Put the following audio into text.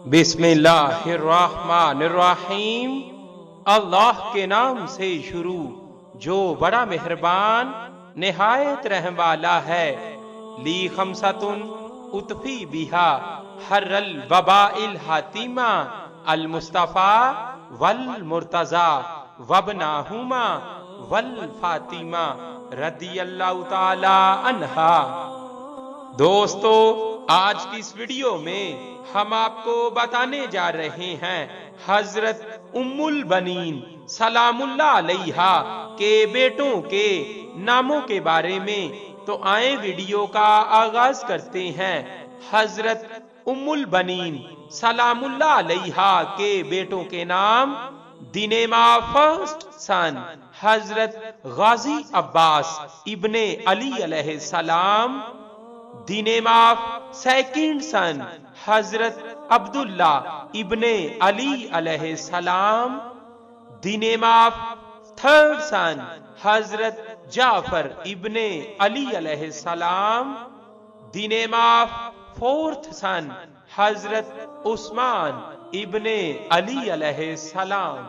بسم اللہ الرحمن الرحیم۔ اللہ کے نام سے شروع جو بڑا مہربان نہایت رحم والا ہے۔ لی خمسۃن اطفی بہا حر الوباء الحاتمہ المصطفیٰ والمرتضیٰ وابناہما والفاطمہ رضی اللہ تعالی عنہا۔ دوستو، آج کی اس ویڈیو میں ہم آپ کو بتانے جا رہے ہیں حضرت ام البنین سلام اللہ علیہا کے بیٹوں کے ناموں کے بارے میں۔ تو آئیں ویڈیو کا آغاز کرتے ہیں۔ حضرت ام البنین سلام اللہ علیہا کے بیٹوں کے نام: دن ماہ فرسٹ سن حضرت غازی عباس ابن علی علیہ السلام، دن ماہ سیکنڈ سن حضرت عبداللہ ابن علی علیہ السلام، دن ماہ تھرڈ سن حضرت جعفر ابن علی علیہ السلام، دن ماہ فورتھ سن حضرت عثمان ابن علی علیہ السلام۔